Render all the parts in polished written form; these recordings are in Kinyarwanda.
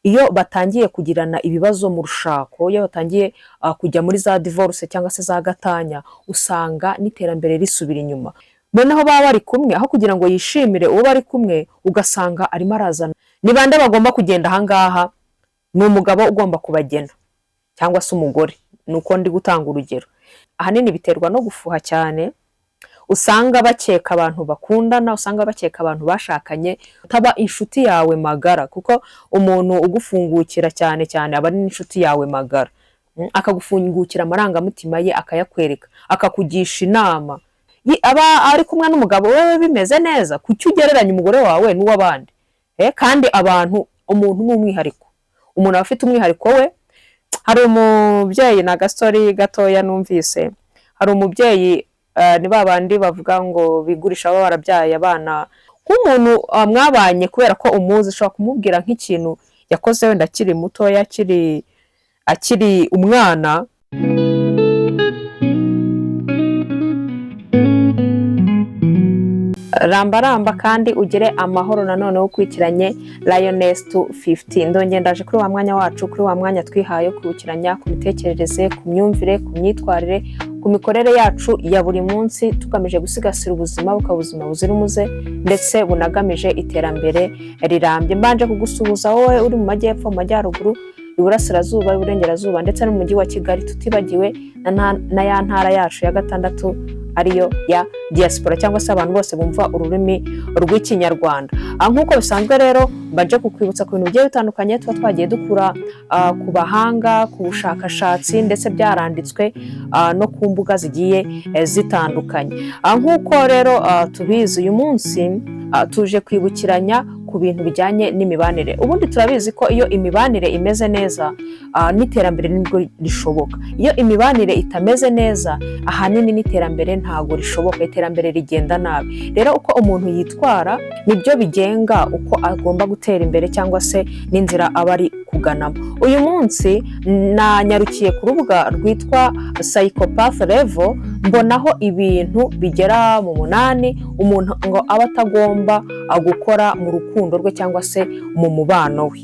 iyo batangiye kugirana ibibazo mu rushako, iyo batangiye kujya muri za divorce cyangwa se za gatanya, usanga n'iterambere risubira inyuma. Noneho baba bari kumwe, aho kugira ngo yishimire uwo bari kumwe, ugasanga arimo arazana. Ni bande bagomba kugenda ahangaha? Ni umugabo ugomba kubagena cyangwa se umugore, nuko ndi gutanga urugero. Ahanini biterwa no gufuha cyane, usanga bakeka abantu bakundana, usanga bakeka abantu bashakanye utaba inshuti yawe magara, kuko umuntu ugufungukira cyane cyane aba ari inshuti yawe magara, akagufungukira amarangamutima ye, akayakwereka, akakugisha inama. Aba ari kumwe n'umugabo wewe bimeze neza, kuki ugereranya umugore wawe n'uw'abandi? Kandi umuntu n'umwihariko, umuntu afite umwihariko we. Hari umubyeyi na gastori gatoya numvise, hari umubyeyi ni babandi bavuga ngo bigurisha abo barabyaye abana, nk'umuntu mwabanye kubera ko umuzi, ushobora kumubwira nk'ikintu yakoze wenda akiri mutoya, akiri umwana. Ramba kandi ugire amahoro. Nanone ukurikiranye Lioness 250, ndongeye ndaje kuri wa mwanya wacu, kuri wa mwanya twihaye kwibukiranya ku mitekerereze, ku myumvire, ku myitwarire, ku mikorere yacu ya buri munsi, tugamije gusigasira ubuzima bukabuzima buzira umuze ndetse bunagamije iterambere rirambye. Mbanje kugusuhuza wowe uri mu majyepfo, mu majyaruguru, iburasirazuba, iburengerazuba ndetse no mu mujyi wa Kigali, tutibagiwe na ya ntara yacu ya gatandatu ariyo ya diaspora, cyangwa se abantu bose bumva ururimi rw'ikinyarwanda. Nk'uko bisanzwe rero mbaje kukwibutsa ku bintu bigiye bitandukanye tuba twagiye dukura ku bahanga, ku bushakashatsi ndetse byaranditswe no ku mbuga zigiye zitandukanye. Nk'uko rero tubizi, uyu munsi tuje kwibukiranya ku bintu bijyanye n'imibanire. Ubundi turabizi ko iyo imibanire imeze neza, n'iterambere nibwo rishoboka. Iyo imibanire itameze neza, ahanini n'iterambere ntago rishoboka, iterambere rigenda nabi. Rero uko umuntu yitwara nibyo bigenga uko agomba gutera imbere cyangwa se n'inzira aba ari kuganamo. Uyu munsi nanyarukiye ku rubuga rwitwa Psychopath Level, mbonaho ibintu bigera mu 8 umuntu ngo aba atagomba gukora mu rukundo rwe cyangwa se mu mubano we.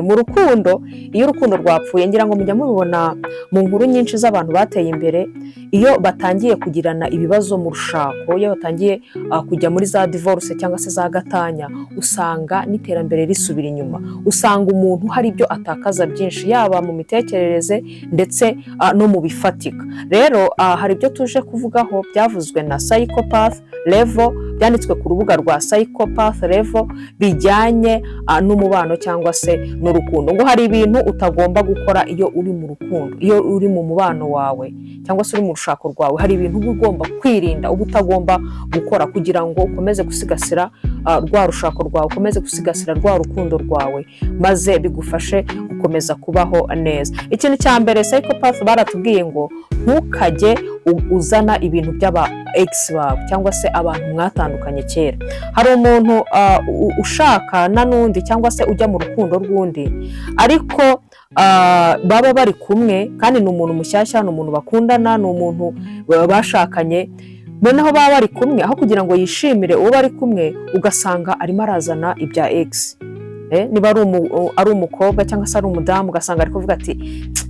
Mu rukundo, iyo urukundo rwapfuye, ngira ngo mujya mubibona mu nkuru nyinshi z'abantu bateye imbere, iyo batangiye kugirana ibibazo mu rushako, iyo batangiye kujya muri za divorce cyangwa se za gatanya, usanga n'iterambere risubira inyuma. Usanga umuntu hari ibyo atakaza byinshi, yaba mu mitekerereze ndetse no mu bifatika. Rero hari ibyo tuje kuvugaho byavuzwe na Psychopath Level, byanditswe ku rubuga rwa Psychopath Level, bijyanye n'umubano cyangwa se n'urukundo. Ngo hari ibintu utagomba gukora iyo uri mu rukundo, iyo uri mu mubano wawe cyangwa se uri mu rushako rwawe. Hari ibintu uba ugomba kwirinda, uba utagomba gukora, kugira ngo ukomeze gusigasira rwa rushako rwawe, ukomeze gusigasira rwa rukundo rwawe, maze bigufashe gukomeza kubaho neza. Ikintu cya mbere, Psychopath baratubwiye ngo ntukajye uzana ibintu by'aba ex bawe cyangwa se abantu mwatandukanye kera. Hari umuntu ushaka n'undi cyangwa se ujya mu rukundo rw'undi, ariko baba bari kumwe kandi ni umuntu mushyashya, ni umuntu bakundana, ni umuntu bashakanye, noneho baba bari kumwe, aho kugira ngo yishimire uwo bari kumwe, ugasanga arimo arazana ibya ex. Niba ari umukobwa cyangwa se ari umudamu, ugasanga ari kuvuga ati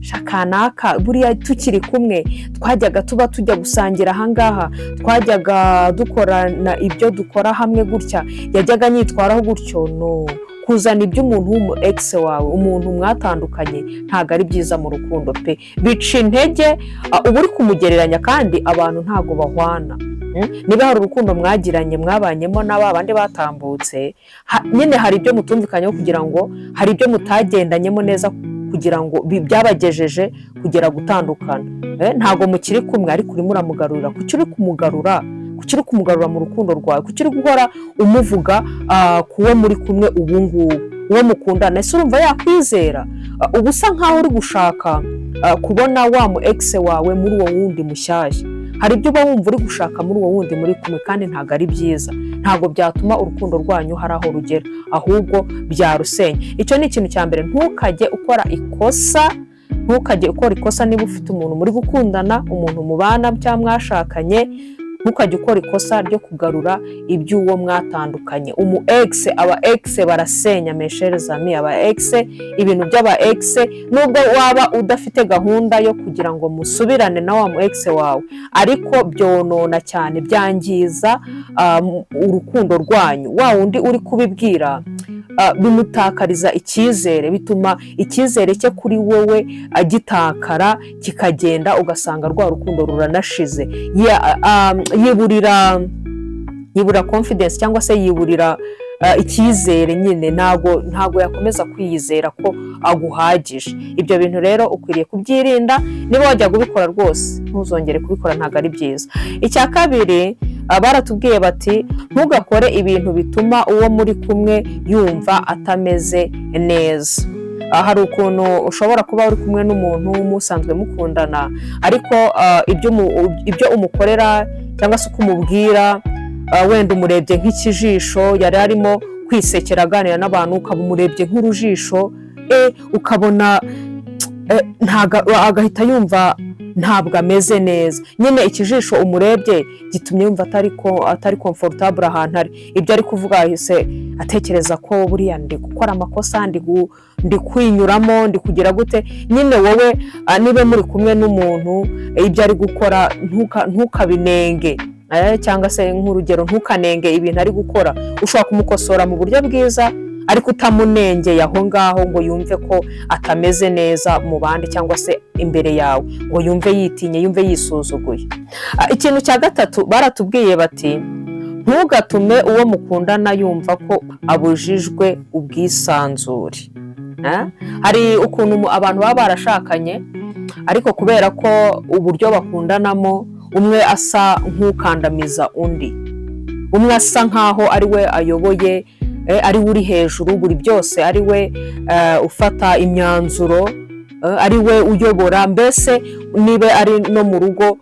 shakanaka buriya tukiri kumwe twajyaga tujya gusangira ahangaha, twajyaga dukorana ibyo dukora hamwe gutya, yajyaga nyitwaraho gutyo. No, kuzana iby'umuntu w'umu ex wawe, umuntu mwatandukanye, ntago ari byiza mu rukundo pe, bica intege. Uba uri kumugereranya, kandi abantu ntago bahwana. Niba hari urukundo mwagiranye, mwabanyemo n'aba bandi batambutse, nyine hari ibyo mutumvikanyeho, kugira ngo hari ibyo mutagendanyemo neza, kugira ngo byabagejeje kugera gutandukana. Ntago mukiri kumwe, ariko urimo uramugarura. Kuki uri kumugarura mu rukundo rwawe? Kuki uri guhora umuvuga kuwo muri kumwe ubu ngubu, uwo mukundana? Ese urumva yakwizera? Uba usa nkaho uri gushaka kubona wa mu ex wawe muri uwo wundi mushyashya. Hari ibyo uba wumva uri gushaka muri uwo wundi muri kumwe, kandi ntago ari byiza. Ntago byatuma urukundo rwanyu hari aho rugera, ahubwo byarusenya. Icyo ni ikintu cya mbere. Ntukajye ukora ikosa niba ufite umuntu muri gukundana, umuntu mubana cyangwa mwashakanye, ntukajye ukora ikosa ryo kugarura iby'uwo mwatandukanye. Umu ex, aba ex barasenya mesherezami, aba ex, ibintu by'aba ex nubwo waba udafite gahunda yo kugira ngo musubirane na wa mu ex wawe, ariko byonona cyane, byangiza urukundo rwanyu. Wa wundi uri kubibwira bimutakariza icyizere, bituma icyizere cye kuri wowe gitakara kikagenda, ugasanga rwa rukundo ruranashize, yiburira confidence cyangwa se yiburira icyizere nyine, ntago yakomeza kwiyizera ko aguhagije. Ibyo bintu rero ukwiriye kubyirinda, niba wajya kubikora rwose ntuzongere kubikora, ntago ari byiza. Icya kabiri, baratubwiye bati ntugakore ibintu bituma uwo muri kumwe yumva atameze neza. Hari ukuntu ushobora kuba uri kumwe n'umuntu musanzwe mukundana, ariko ibyo umukorera cyangwa se uko umubwira, wenda umurebye nk'ikijisho, yari arimo kwisekera aganira n'abantu, ukaba umurebye nk'urujisho, ukabona agahita yumva ntabwo ameze neza. Nyine ikijisho umurebye gitumye yumva atari comfortable ahantu ari. Ibyo ari kuvuga yahise atekereza ko buriya ndi gukora amakosa, ndi kwinyuramo, ndi kugira gute. Nyine wowe niba muri kumwe n'umuntu, ibyo ari gukora ntukabinenge, cyangwa se nk'urugero ntukanenge ibintu ari gukora. Ushobora kumukosora mu buryo bwiza, ariko utamunengeye aho ngaho ngo yumve ko atameze neza mu bandi cyangwa se imbere yawe, ngo yumve yitinye, yumve yisuzuguye. Ikintu cya gatatu, baratubwiye bati ntugatume uwo mukundana yumva ko abujijwe ubwisanzure. Hari ukuntu abantu baba barashakanye, ariko kubera ko uburyo bakundanamo, umwe asa nk'ukandamiza undi, umwe asa nk'aho ari we ayoboye, ari we uri hejuru buri byose, ari we ufata imyanzuro, ari we uyobora. Mbese niba ari no mu rugo,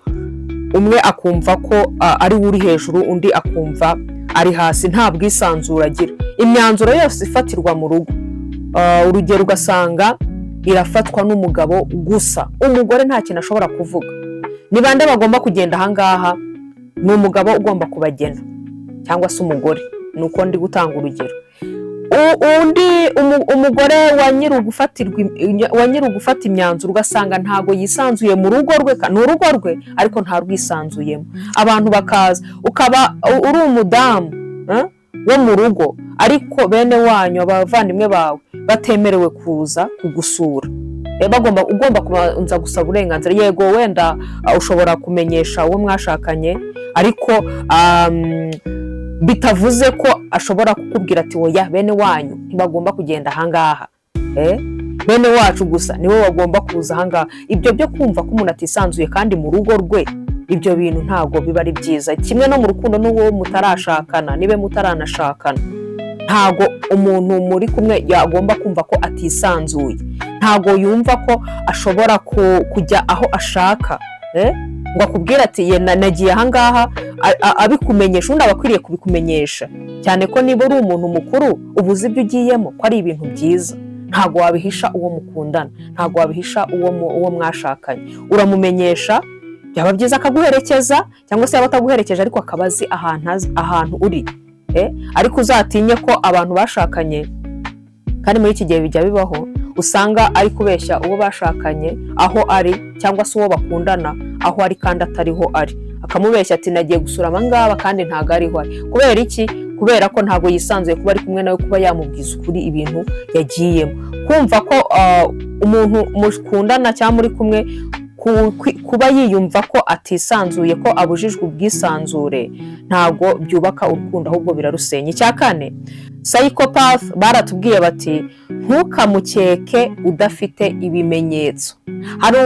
umwe akumva ko ari we uri hejuru, undi akumva ari hasi, nta bwisanzure agira. Imyanzuro yose ifatirwa mu rugo, urugero ugasanga irafatwa n'umugabo gusa, umugore nta kintu ashobora kuvuga. Ni bande bagomba kugenda ahangaha? Ni umugabo ugomba kubagena, cyangwa se umugore. Nuko ndi gutanga urugero. Umugore wa nyiri gufata imyanzuro, ugasanga ntago yisanzuye mu rugo rwe, ni urugo rwe ariko nta rwisanzuyemo. Abantu bakaza, ukaba uri umudamu wo mu rugo, ariko bene wanyu, abavandimwe bawe batemerewe kuza kugusura. Ugomba kubanza gusaba uburenganzira. Yego wenda ushobora kumenyesha uwo mwashakanye, ariko bitavuze ko ashobora kukubwira ati oya, bene wanyu ntibagomba kugenda ahangaha, bene wacu gusa niwe wagomba kuza ahangaha. Ibyo byo kumva ko umuntu atisanzuye kandi mu rugo rwe, ibyo bintu ntago biba ari byiza. Kimwe no mu rukundo n'uwo mutarashakana, nibe mutaranashakana, ntago umuntu muri kumwe yagomba kumva ko atisanzuye, ntago yumva ko ashobora kujya aho ashaka, ngo akubwira ati nagiye ahangaha, abikumenyesha. Undi aba akwiriye kubikumenyesha, cyane ko niba uri umuntu mukuru ubuze ibyo ugiyemo ko ari ibintu byiza. Ntago wabihisha uwo mukundana, ntago wabihisha uwo mwashakanye, uramumenyesha. Byaba byiza akaguherekeza, cyangwa se yaba ataguherekeje ariko akaba azi ahantu uri. Ariko uzatinye ko abantu bashakanye, kandi muri iki gihe bijya bibaho, usanga ari kubeshya uwo bashakanye aho ari, cyangwa se uwo bakundana aho ari kandi atariho ari. Akamubeshya ati nagiye gusura abangaba kandi ntago ariho ari. Kubera iki? Kubera ko ntago yisanzuye kuba ari kumwe nawe, kuba yamubwiza ukuri ibintu yagiyemo. Kumva ko umuntu mukundana cyangwa muri kumwe kuba yiyumva ko atisanzuye, ko abujijwe ubwisanzure, ntago byubaka urukundo, ahubwo birarusenya. Icya kane, psychopath, baratubwiye bati ntukamukeke udafite ibimenyetso. Hari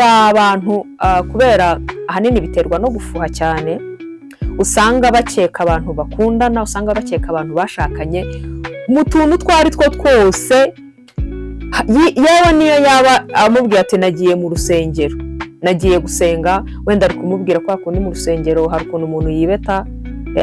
abantu kubera ahanini biterwa no gufuha cyane, usanga bakeka abantu bakundana, usanga bakeka abantu bashakanye mu tuntu twari two twose. Yewe niyo yaba amubwira ati nagiye mu rusengero, nagiye gusenga, wenda ari kumubwira ko akundi mu rusengero hari ukuntu umuntu yibeta,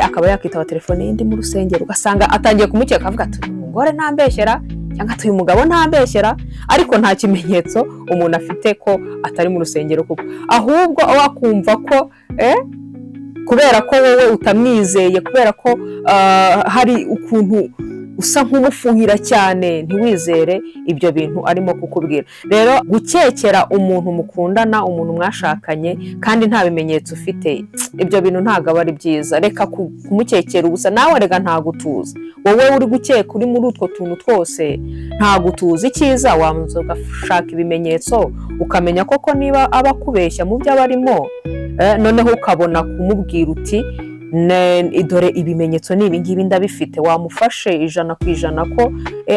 akaba yakitaba telefone y'indi mu rusengero, ugasanga atangiye kumukeka, avuga ati umugore ntambeshyera, cyangwa ati uyu mugabo ntambeshyera, ariko nta kimenyetso umuntu afite ko atari mu rusengero kuko, ahubwo wakumva ko kubera ko wowe utamwizeye, kubera ko hari ukuntu usa nk'umufuhira cyane, ntiwizere ibyo bintu arimo kukubwira. Rero gukekera umuntu mukundana, umuntu mwashakanye kandi nta bimenyetso ufite, ibyo bintu ntabwo aba ari byiza. Reka kumukekera ubusa, nawe rega ntabwo utuzi. Wowe uri gukeka uri muri utwo tuntu twose ntabwo utuzi. Icyiza wamuza ugashaka ibimenyetso ukamenya koko niba aba akubeshya mu byo aba arimo, noneho ukabona kumubwira uti dore ibimenyetso ni ibi ngibi ndabifite. Wamufashe 100% ko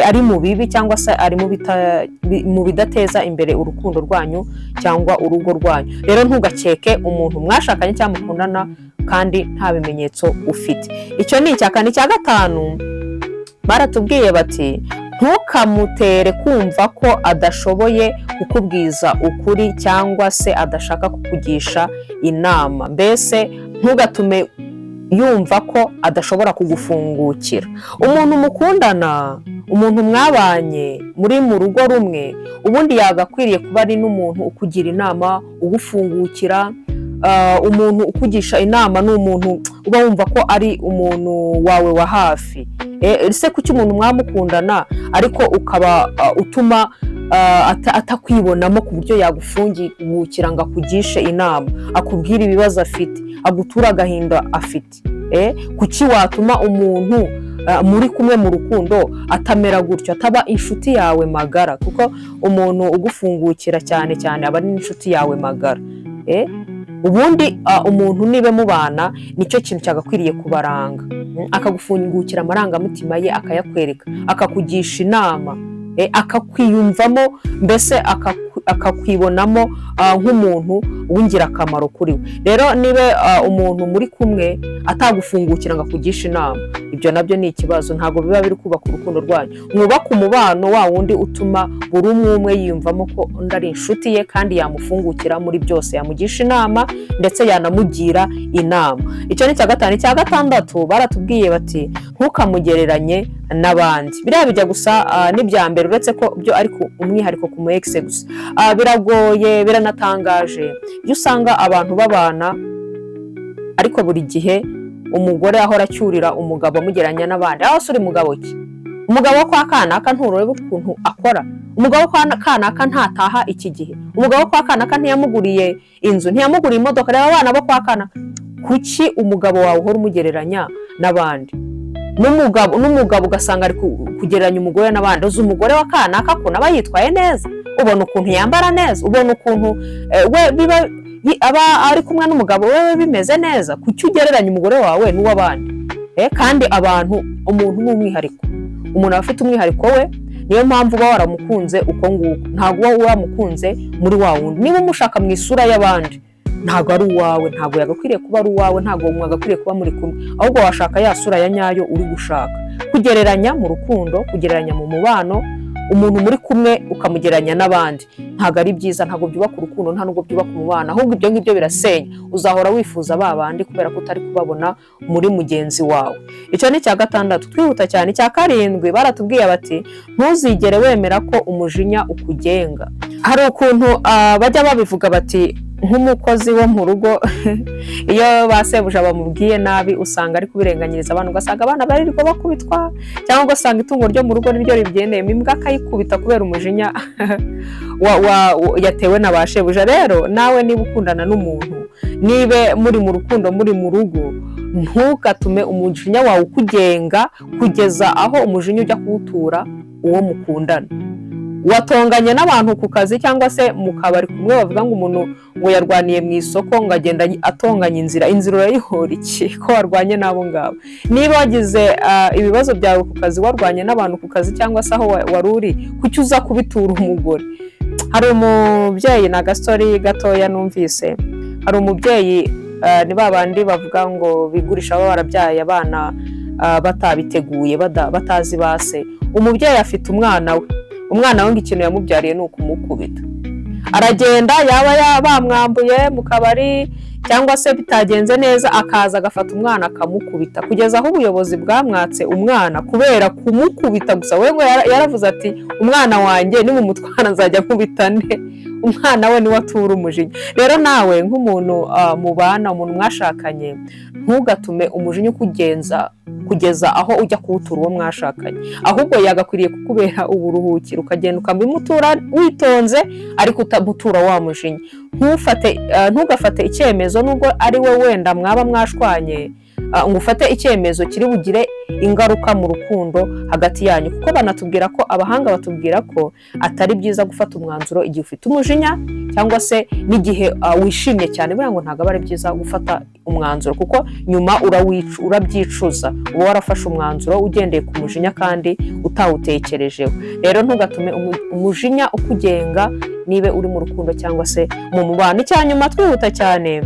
ari mu bibi cyangwa se ari mu bidateza imbere urukundo rwanyu cyangwa urugo rwanyu. Rero ntugakeke umuntu mwashakanye cyangwa mukundana kandi nta bimenyetso ufite. Icyo ni icya kane. Icya gatanu, baratubwiye bati ntukamutere kumva ko adashoboye kukubwiza ukuri cyangwa se adashaka kukugisha inama. Mbese ntugatume yumva ko adashobora kugufungukira. Umuntu mukundana, umuntu mwabanye muri mu rugo rumwe, ubundi yagakwiriye kuba ari n'umuntu ukugira inama, ugufungukira. Umuntu ukugisha inama ni umuntu uba wumva ko ari umuntu wawe wa hafi. Ese kuki umuntu mwamukundana ariko ukaba utuma atakwibonamo ku buryo yagufungukira ngo akugishe inama, akubwira ibibazo afite, agutura agahinda afite? Kuki watuma umuntu muri kumwe mu rukundo atamera gutyo, ataba inshuti yawe magara? Kuko umuntu ugufungukira cyane cyane aba ari inshuti yawe magara. Ubundi umuntu nibe mubana, nicyo kintu cyagakwiriye kubaranga. Akagufungukira amarangamutima ye, akayakwereka, akakugisha inama, akakwiyumvamo, mbese akakwibonamo nk'umuntu w'ingirakamaro kuri we. Rero nibe umuntu muri kumwe atagufungukira ngo akugishe inama, ibyo nabyo ni ikibazo. Ntabwo biba biri kubaka urukundo rwanyu. Mwubaka umubano wa wundi utuma buri umwe yiyumvamo ko undi ari inshuti ye kandi yamufungukira muri byose, yamugisha inama ndetse yanamugira inama. Icyo ni cya gatanu. Icya gatandatu, baratubwiye bati ntukamugereranye n'abandi. Biriya bijya gusa n'ibya mbere, uretse ko byo ariko umwihariko ku mu ex gusa. Biragoye, biranatangaje iyo usanga abantu babana ariko buri gihe umugore ahora acyurira umugabo amugeranya n'abandi. Aho uri mugabo ki? Umugabo wo kwa kanaka nturebe ukuntu akora. Umugabo wo kwa kanaka ntataha iki gihe. Umugabo wo kwa kanaka ntiyamuguriye inzu, ntiyamuguriye imodoka. Reba abana bo kwa kanaka. Kuki umugabo wawe uhora umugereranya n'abandi? N'umugabo ugasanga ari kugereranya umugore n'abandi. Uzi umugore wa kanaka ko naba yitwaye neza, ubona ukuntu yambara neza, ubona ukuntu aba ari kumwe n'umugabo wewe bimeze neza. Kuki ugereranya umugore wawe n'uw'abandi? Kandi umuntu ni umwihariko. Umuntu aba afite umwihariko we, niyo mpamvu uba waramukunze uko nguko. Ntabwo uba waramukunze muri wa wundi. Niba umushaka mu isura y'abandi, ntabwo ari uwawe, ntabwo yagakwiriye kuba ari uwawe, ntabwo mwagakwiriye kuba muri kumwe. Ahubwo washaka ya sura ya nyayo uri gushaka. Kugereranya mu rukundo, kugereranya mu mubano, umuntu muri kumwe ukamugereranya n'abandi, ntabwo ari byiza. Ntabwo byubaka urukundo, nta nubwo byubaka umubano, ahubwo ibyo ngibyo birasenya. Uzahora wifuza babandi kubera ko utari kubabona muri mugenzi wawe. Icyo ni cya gatandatu. Twihuta cyane. Icya karindwi, baratubwiye bati ntuzigere wemera ko umujinya ukugenga. Hari ukuntu bajya babivuga bati nk'umukozi wo mu rugo iyo basebuja bamubwiye nabi usanga ari kubirenganyiriza abantu, ugasanga abana bari bakubitwa, cyangwa ugasanga itungo ryo mu rugo niryo ribyendeyemo, imbwa akayikubita kubera umujinya yatewe na ba shebuja. Rero nawe niba ukundana n'umuntu, nibe muri mu rukundo, muri mu rugo, ntukatume umujinya wawe ukugenga kugeza aho umujinya ujya kuwutura uwo mukundana. Watonganye n'abantu ku kazi cyangwa se mu kabari kumwe, bavuga ngo umuntu ngo yarwaniye mu isoko ngo agenda atonganya inzira urayihora iki ko warwanye n'abo ngabo? Niba wagize ibibazo byawe ku kazi, warwanye n'abantu ku kazi cyangwa se aho wari uri, kuki uza kubitura umugore? Hari umubyeyi, na gastori gatoya numvise, hari umubyeyi ni babandi bavuga ngo bigurisha abo barabyaye abana batabiteguye, batazi base. Umubyeyi afite umwana we, umwana we ngo ikintu yamubyariye ni ukumukubita. Aragenda, yaba bamwambuye mu kabari cyangwa se bitagenze neza, akaza agafata umwana akamukubita, kugeza aho ubuyobozi bwamwatse umwana kubera kumukubita gusa. We ngo yaravuze ati umwana wanjye nimumutwara nzajya nkubita nde? umwana we niwe atura umujinya. Rero nawe nk'umuntu mubana, umuntu mwashakanye, ntugatume umujinya kugeza aho ujya kuwutura uwo mwashakanye, ahubwo yagakwiriye kukubera uburuhukiro, ukagenda ukabimutura witonze ariko utamutura wa mujinya. Ntugafate icyemezo nubwo ari we wenda mwaba mwashwanye, ngo ufate icyemezo kiri bugire ingaruka mu rukundo hagati yanyu, kuko banatubwira ko abahanga batubwira ko atari byiza gufata umwanzuro igihe ufite umujinya cyangwa se n'igihe wishimye cyane. Buriya ngo ntabwo ari byiza gufata umwanzuro, kuko nyuma urabyicuza, uba warafashe umwanzuro ugendeye ku mujinya kandi utawutekerejeho. Rero ntugatume umujinya ukugenga nibe uri mu rukundo cyangwa se mu mubano. Icyanyuma twihuta cyane,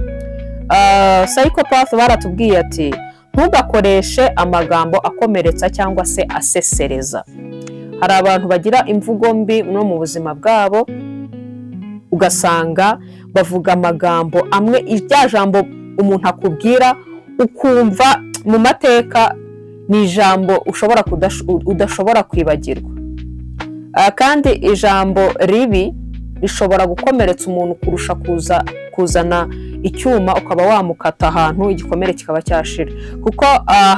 psychopath baratubwiye ati ntugakoreshe amagambo akomeretsa cyangwa se asesereza. Hari abantu bagira imvugo mbi no mu buzima bwabo, ugasanga bavuga amagambo amwe, irya jambo umuntu akubwira ukumva mu mateka ni ijambo udashobora kwibagirwa, kandi ijambo ribi rishobora gukomeretsa umuntu kurusha kuzana icyuma ukaba wamukata ahantu igikomere kikaba cyashira. Kuko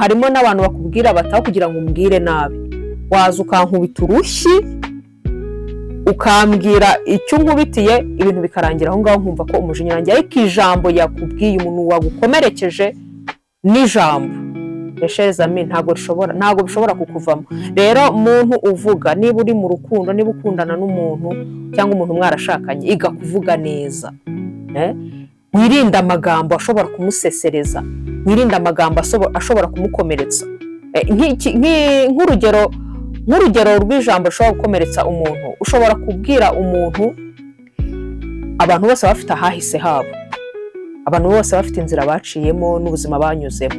harimo n'abantu bakubwira bataho kugira ngo umbwire nabi, waza ukankubita urushyi ukambwira icyo nkubitiye, ibintu bikarangira aho ngaho nkumva ko umujinya wanjye, ariko ijambo yakubwiye umuntu wagukomerekeje n'ijambo yeshezami ntabwo bishobora kukuvamo. Rero muntu uvuga, niba uri mu rukundo, niba ukundana n'umuntu cyangwa umuntu mwarashakanye, iga kuvuga neza, wirinde amagambo ashobora kumusesereza, wirinde amagambo ashobora kumukomeretsa. Nk'urugero rw'ijambo rishobora gukomeretsa umuntu, ushobora kubwira umuntu, abantu bose bafite ahahise habo, abantu bose bafite inzira baciyemo n'ubuzima banyuzemo.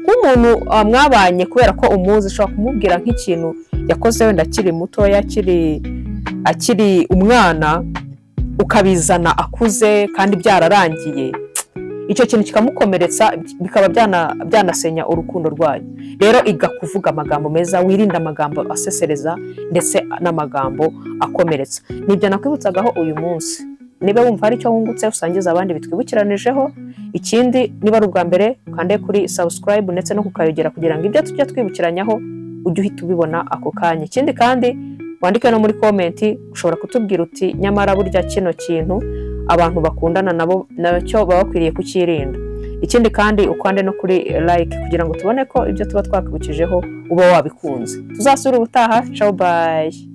Nk'umuntu mwabanye kubera ko umuzi, ushobora kumubwira nk'ikintu yakoze wenda akiri mutoya, akiri umwana, ukabizana akuze kandi byararangiye, icyo kintu kikamukomeretsa, bikaba byanasenya urukundo rwanyu. Rero iga kuvuga amagambo meza, wirinde amagambo asesereza ndetse n'amagambo akomeretsa. Nibyo nakwibutsagaho uyu munsi. Niba wumva hari icyo wungutse, usangiza abandi bitwibukiranijeho. Ikindi, niba ari ubwa mbere, ukande kuri subscribe ndetse no kukayogera kugira ngo ibyo tujya twibukiranyaho ujye uhita ubibona ako kanya. Ikindi kandi, wandike no muri komenti, ushobora kutubwira uti nyamara burya kino kintu abantu bakundana nacyo baba bakwiriye kukirinda. Ikindi kandi, ukande no kuri like kugira ngo tubone ko ibyo tuba twakwibukijeho uba wabikunze. Tuzasubira ubutaha. Ciao, bye.